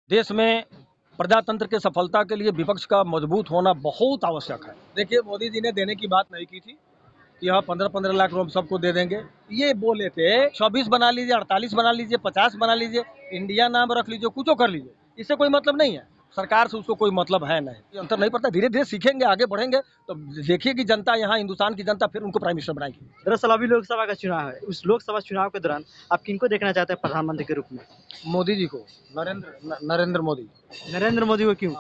देश में प्रजातंत्र के सफलता के लिए विपक्ष का मजबूत होना बहुत आवश्यक है। देखिए, मोदी जी ने देने की बात नहीं की थी कि हाँ 15-15 लाख हम सबको दे देंगे। ये बोले थे 26 बना लीजिए, 48 बना लीजिए, 50 बना लीजिए, इंडिया नाम रख लीजिए, कुछ कर लीजिए, इससे कोई मतलब नहीं है। सरकार से उसको कोई मतलब है नहीं, अंतर नहीं पड़ता। धीरे धीरे सीखेंगे, आगे बढ़ेंगे तो देखिए कि जनता यहाँ हिंदुस्तान की जनता फिर उनको प्राइम मिनिस्टर बनाएगी। दरअसल अभी लोकसभा का चुनाव है। उस लोकसभा चुनाव के दौरान आप किनको देखना चाहते हैं प्रधानमंत्री के रूप में? मोदी जी को, नरेंद्र मोदी। नरेंद्र मोदी को क्यों?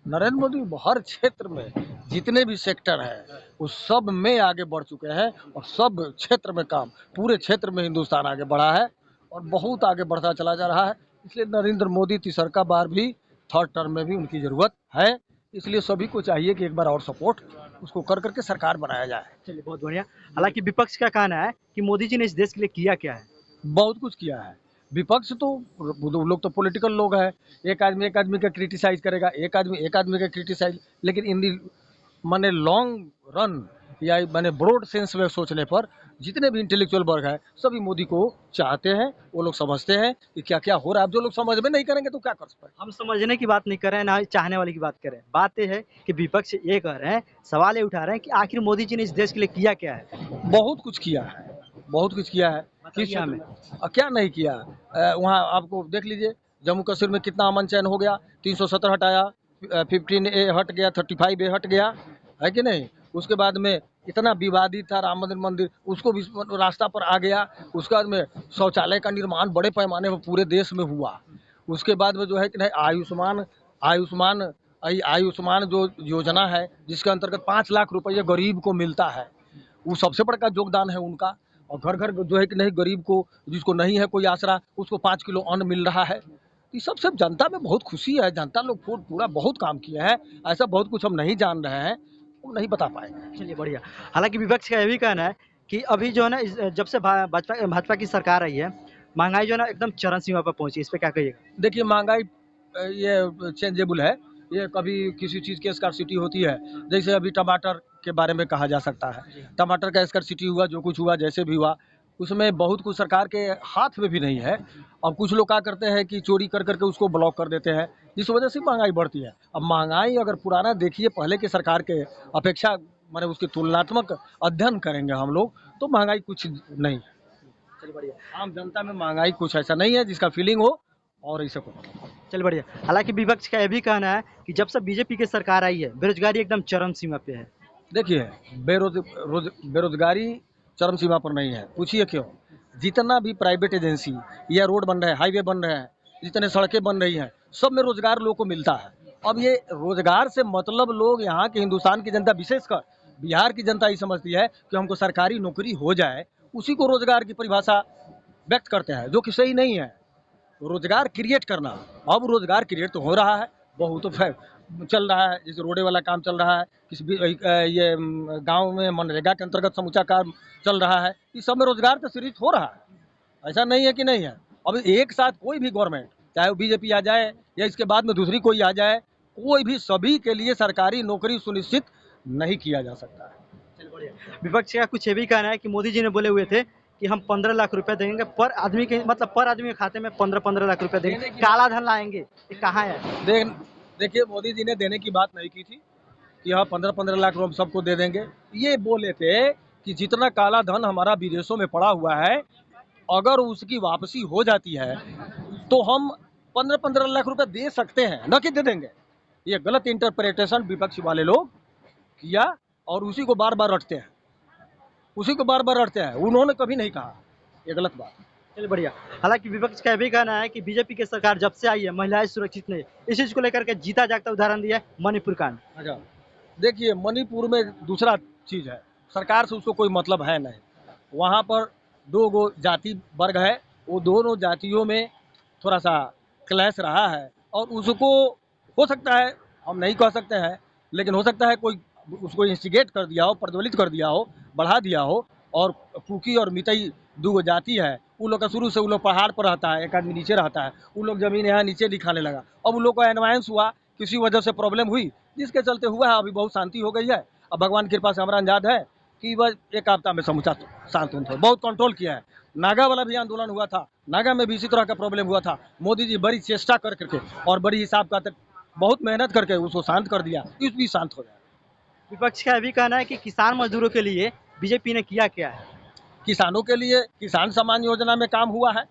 नरेंद्र मोदी हर क्षेत्र में जितने भी सेक्टर है उस सब में आगे बढ़ चुके हैं और सब क्षेत्र में काम, पूरे क्षेत्र में हिंदुस्तान आगे बढ़ा है और बहुत आगे बढ़ता चला जा रहा है। इसलिए नरेंद्र मोदी तीसरा बार भी थर्ड टर्म में भी उनकी जरूरत है। इसलिए सभी को चाहिए कि एक बार और सपोर्ट उसको कर करके सरकार बनाया जाए। चलिए, बहुत बढ़िया। हालांकि विपक्ष का कहना है कि मोदी जी ने इस देश के लिए किया क्या है? बहुत कुछ किया है। विपक्ष तो वो लोग तो पॉलिटिकल लोग हैं। एक आदमी का क्रिटिसाइज करेगा, एक आदमी का क्रिटिसाइज, लेकिन इन दी माने लॉन्ग रन या माने ब्रॉड सेंस में सोचने पर जितने भी इंटेलेक्चुअल वर्ग है सभी मोदी को चाहते हैं। वो लोग समझते हैं कि क्या क्या हो रहा है। अब जो लोग समझ में नहीं करेंगे तो क्या कर सकते हैं। हम समझने की बात नहीं कर रहे हैं, ना ही चाहने वाले की बात कर रहे हैं। बात ये है कि विपक्ष ये कह रहे हैं, सवाल ये उठा रहे हैं कि आखिर मोदी जी ने इस देश के लिए किया क्या है? बहुत कुछ किया है, बहुत कुछ किया है। किस क्षेत्र में क्या नहीं किया। वहाँ आपको देख लीजिए, जम्मू कश्मीर में कितना अमन चैन हो गया। 370 हटाया, 15A हट गया, 35A हट गया, है कि नहीं। उसके बाद में इतना विवादित था राम मंदिर मंदिर, उसको भी रास्ता पर आ गया। उसके बाद में शौचालय का निर्माण बड़े पैमाने पर पूरे देश में हुआ। उसके बाद में जो है कि नहीं आयुष्मान आयुष्मान आयुष्मान जो योजना है जिसके अंतर्गत 5 लाख रुपये गरीब को मिलता है, वो सबसे बड़ा योगदान है उनका। और घर घर जो है कि नहीं गरीब को, जिसको नहीं है कोई आसरा, उसको 5 किलो अन्न मिल रहा है। ये सब जनता में बहुत खुशी है। जनता लोग पूरा बहुत काम किया है। ऐसा बहुत कुछ हम नहीं जान रहे हैं, वो नहीं बता पाएंगे। चलिए, बढ़िया। हालांकि विपक्ष का ये भी कहना है कि अभी जो है ना, जब से भाजपा भाजपा की सरकार आई है, महंगाई जो है ना एकदम चरम सीमा पर पहुंची। इस पे क्या कहिएगा? देखिए, महंगाई ये चेंजेबल है। ये कभी किसी चीज़ की स्कार्सिटी होती है। जैसे अभी टमाटर के बारे में कहा जा सकता है। टमाटर का स्कार्सिटी हुआ, जो कुछ हुआ, जैसे भी हुआ, उसमें बहुत कुछ सरकार के हाथ में भी नहीं है। अब कुछ लोग क्या करते हैं कि चोरी कर करके उसको ब्लॉक कर देते हैं, जिस वजह से महंगाई बढ़ती है। अब महंगाई अगर पुराना देखिए, पहले की सरकार के अपेक्षा, माने उसकी तुलनात्मक अध्ययन करेंगे हम लोग, तो महंगाई कुछ नहीं है। चलिए, बढ़िया। आम जनता में महंगाई कुछ ऐसा नहीं है जिसका फीलिंग हो और ऐसा कुछ। चलिए, बढ़िया। हालांकि विपक्ष का ये भी कहना है कि जब से बीजेपी की सरकार आई है, बेरोजगारी एकदम चरम सीमा पे है। देखिए, बेरोजगारी चरम सीमा पर नहीं है। पूछिए क्यों। जितना भी प्राइवेट एजेंसी या रोड बन रहे हैं, हाईवे बन रहे हैं, जितने सड़कें बन रही हैं, सब में रोजगार लोगों को मिलता है। अब ये रोजगार से मतलब लोग यहाँ के हिंदुस्तान की जनता, विशेषकर बिहार की जनता, ये समझती है कि हमको सरकारी नौकरी हो जाए, उसी को रोजगार की परिभाषा व्यक्त करते हैं, जो कि सही नहीं है। रोजगार क्रिएट करना, अब रोजगार क्रिएट तो हो रहा है, बहुत चल रहा है। जैसे रोडे वाला काम चल रहा है, किसी भी ये गांव में मनरेगा के अंतर्गत समूचा काम चल रहा है। इस सब में रोजगार तो सृजित हो रहा है, ऐसा नहीं है कि नहीं है। अब एक साथ कोई भी गवर्नमेंट, चाहे वो बीजेपी आ जाए या इसके बाद में दूसरी कोई आ जाए, कोई भी सभी के लिए सरकारी नौकरी सुनिश्चित नहीं किया जा सकता है। चलिए, बढ़िया। विपक्ष का कुछ ये भी कहना है कि मोदी जी ने बोले हुए थे कि हम 15 लाख रुपए देंगे पर आदमी के, मतलब पर आदमी के खाते में 15-15 लाख रुपए देंगे, काला धन लाएंगे। ये कहाँ है? देखिए, मोदी जी ने देने की बात नहीं की थी कि हाँ 15-15 लाख हम सबको दे देंगे। ये बोले थे कि जितना काला धन हमारा विदेशों में पड़ा हुआ है, अगर उसकी वापसी हो जाती है तो हम 15-15 लाख रुपए दे सकते हैं, न कि दे देंगे। ये गलत इंटरप्रिटेशन विपक्ष वाले लोग किया और उसी को बार बार रटते हैं। उन्होंने कभी नहीं कहा, ये गलत बात। चलिए, बढ़िया। हालांकि विपक्ष का ये भी कहना है कि बीजेपी की सरकार जब से आई है, महिलाएं सुरक्षित नहीं। इस चीज को लेकर के जीता जागता उदाहरण दिया है मणिपुर कांड। अच्छा, देखिए, मणिपुर में दूसरा चीज़ है, सरकार से उसको कोई मतलब है नहीं। वहाँ पर 2 गो जाति वर्ग है, वो दोनों जातियों में थोड़ा सा क्लैश रहा है और उसको हो सकता है, हम नहीं कह सकते हैं, लेकिन हो सकता है कोई उसको इंस्टिगेट कर दिया हो, प्रज्वलित कर दिया हो, बढ़ा दिया हो। और कुकी और मितई 2 गो जाति है, उन लोग का शुरू से, वो लोग पहाड़ पर रहता है, एक आदमी नीचे रहता है, उन लोग ज़मीन यहाँ नीचे दिखाने लगा। अब उन लोग को एनवायंस हुआ, किसी वजह से प्रॉब्लम हुई, जिसके चलते हुआ है। अभी बहुत शांति हो गई है। अब भगवान की कृपा से हमारा अंदाज है कि वह एक हफ्ता में समूचा शांत हो, बहुत कंट्रोल किया है। नागा वाला भी आंदोलन हुआ था, नागा में भी इसी तरह का प्रॉब्लम हुआ था। मोदी जी बड़ी चेष्टा कर करके और बड़ी हिसाब का बहुत मेहनत करके उसको शांत कर दिया, इस भी शांत हो जाए। विपक्ष का भी कहना है कि किसान मजदूरों के लिए बीजेपी ने किया क्या है। किसानों के लिए किसान सम्मान योजना में काम हुआ है।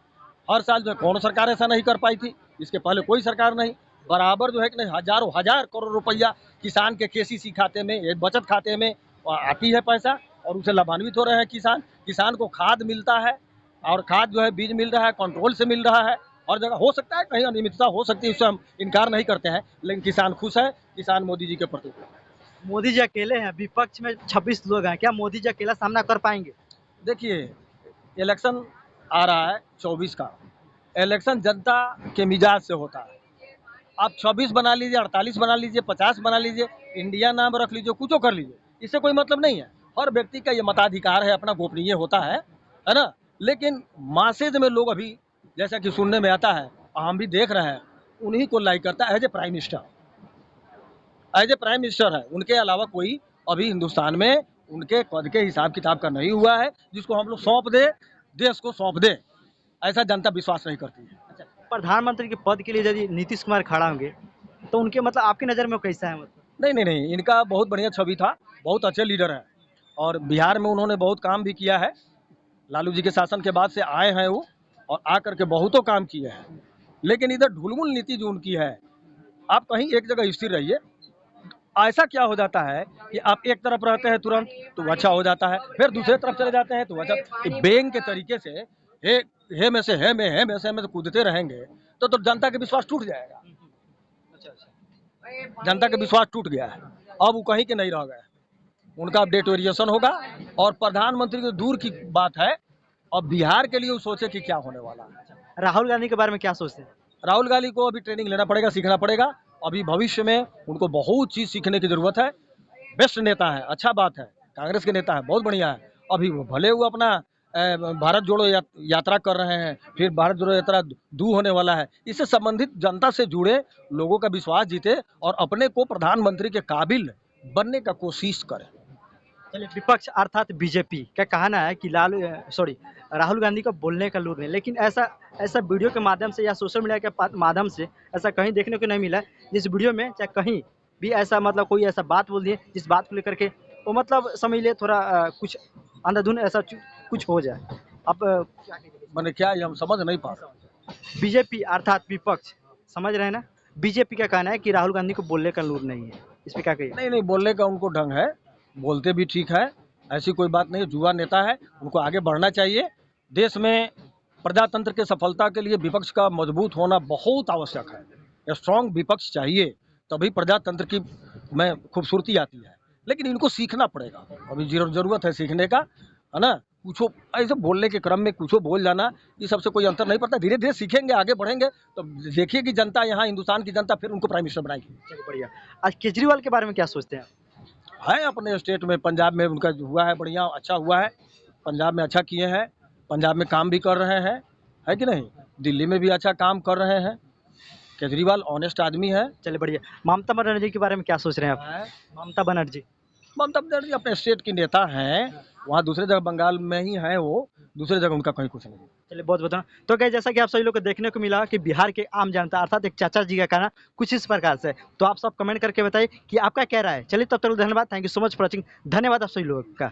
हर साल जो है कौन सरकार ऐसा नहीं कर पाई थी, इसके पहले कोई सरकार नहीं। बराबर जो है कि नहीं हजारों हजार करोड़ रुपया किसान के केसीसी खाते में, बचत खाते में आती है पैसा, और उसे लाभान्वित हो रहे हैं किसान। किसान को खाद मिलता है, और खाद जो है बीज मिल रहा है, कंट्रोल से मिल रहा है। हर जगह हो सकता है कहीं अनियमितता हो सकती है, इससे हम इनकार नहीं करते हैं, लेकिन किसान खुश है, किसान मोदी जी के प्रति। मोदी जी अकेले हैं, विपक्ष में 26 लोग हैं, क्या मोदी जी अकेला सामना कर पाएंगे। देखिए, इलेक्शन आ रहा है 24 का। इलेक्शन जनता के मिजाज से होता है। आप 26 बना लीजिए, 48 बना लीजिए, 50 बना लीजिए, इंडिया नाम रख लीजिए, कुछ कर लीजिए, इससे कोई मतलब नहीं है। हर व्यक्ति का ये मताधिकार है, अपना गोपनीय होता है ना। लेकिन मासेज में लोग अभी, जैसा कि सुनने में आता है, हम भी देख रहे हैं, उन्हीं को लाइक करता है as a prime minister. As a prime minister है, उनके अलावा कोई अभी हिंदुस्तान में उनके पद के हिसाब किताब का नहीं हुआ है, जिसको हम लोग सौंप दे, देश को सौंप दे, ऐसा जनता विश्वास नहीं करती है। अच्छा, प्रधानमंत्री के पद के लिए यदि नीतीश कुमार खड़ा होंगे तो उनके मतलब आपकी नज़र में कैसा है। मतलब नहीं नहीं नहीं, इनका बहुत बढ़िया छवि था, बहुत अच्छे लीडर हैं, और बिहार में उन्होंने बहुत काम भी किया है। लालू जी के शासन के बाद से आए हैं वो, और आकर के बहुतों काम किए हैं। लेकिन इधर ढुलमुल नीति जो उनकी है, आप कहीं एक जगह स्थिर रहिए। ऐसा क्या हो जाता है कि आप एक तरफ रहते हैं तुरंत तो अच्छा हो जाता है, फिर दूसरे तरफ चले जाते हैं तो अच्छा। कि बेंग के तरीके से हे में से हे में से कूदते रहेंगे तो जनता का विश्वास टूट जाएगा। जनता का विश्वास टूट गया है, अब वो कहीं के नहीं रह गए। उनका अपडेट वेरिएशन होगा, और प्रधानमंत्री की दूर की बात है, अब बिहार के लिए वो सोचे कि क्या होने वाला है। राहुल गांधी के बारे में क्या सोचते हैं। राहुल गांधी को अभी ट्रेनिंग लेना पड़ेगा, सीखना पड़ेगा। अभी भविष्य में उनको बहुत चीज सीखने की जरूरत है। बेस्ट नेता है, अच्छा बात है, कांग्रेस के नेता है, बहुत बढ़िया है। अभी वो भले वो अपना भारत जोड़ो यात्रा कर रहे हैं, फिर भारत जोड़ो यात्रा दू होने वाला है, इससे संबंधित जनता से जुड़े, लोगों का विश्वास जीते और अपने को प्रधानमंत्री के काबिल बनने का कोशिश करें। चलिए, विपक्ष अर्थात बीजेपी का कहना है कि राहुल गांधी को बोलने का लूर नहीं, लेकिन ऐसा ऐसा वीडियो के माध्यम से या सोशल मीडिया के माध्यम से ऐसा कहीं देखने को नहीं मिला जिस वीडियो में चाहे कहीं भी ऐसा मतलब कोई ऐसा बात बोल दिए जिस बात को लेकर के वो मतलब समझ लिए थोड़ा कुछ अंधाधुन ऐसा कुछ हो जाए। अब मैंने क्या ये हम समझ नहीं पा रहे। बीजेपी अर्थात विपक्ष समझ रहे हैं ना, बीजेपी का कहना है कि राहुल गांधी को बोलने का लूर नहीं है, इस पर क्या कहिए। नहीं नहीं, बोलने का उनको ढंग है, बोलते भी ठीक है, ऐसी कोई बात नहीं। युवा नेता है, उनको आगे बढ़ना चाहिए। देश में प्रजातंत्र के सफलता के लिए विपक्ष का मजबूत होना बहुत आवश्यक है। स्ट्रांग विपक्ष चाहिए, तभी प्रजातंत्र की में खूबसूरती आती है। लेकिन इनको सीखना पड़ेगा, अभी जरूरत है सीखने का, है ना। कुछ ऐसे बोलने के क्रम में कुछ बोल जाना, ये सबसे कोई अंतर नहीं पड़ता। धीरे धीरे सीखेंगे, आगे बढ़ेंगे तो देखिए कि जनता, यहाँ हिंदुस्तान की जनता फिर उनको प्राइम मिनिस्टर बनाएगी। चलिए, बढ़िया। आज केजरीवाल के बारे में क्या सोचते हैं। है अपने स्टेट में, पंजाब में उनका हुआ है बढ़िया, अच्छा हुआ है। पंजाब में अच्छा किए हैं, पंजाब में काम भी कर रहे हैं, है कि नहीं। दिल्ली में भी अच्छा काम कर रहे हैं। केजरीवाल ऑनेस्ट आदमी है। चलिए, बढ़िया। ममता बनर्जी के बारे में क्या सोच रहे हैं आप। ममता बनर्जी अपने स्टेट की नेता हैं, वहाँ दूसरे जगह बंगाल में ही है वो, दूसरे जगह उनका कहीं कुछ नहीं। चलिए, बहुत बहुत धन्यवाद। तो क्या जैसा कि आप सभी लोग को देखने को मिला कि बिहार के आम जनता अर्थात एक चाचा जी का कहना कुछ इस प्रकार से, तो आप सब कमेंट करके बताइए कि आपका क्या राय है। चलिए, तब तक धन्यवाद, thank you so much for watching. धन्यवाद आप सभी लोगों का।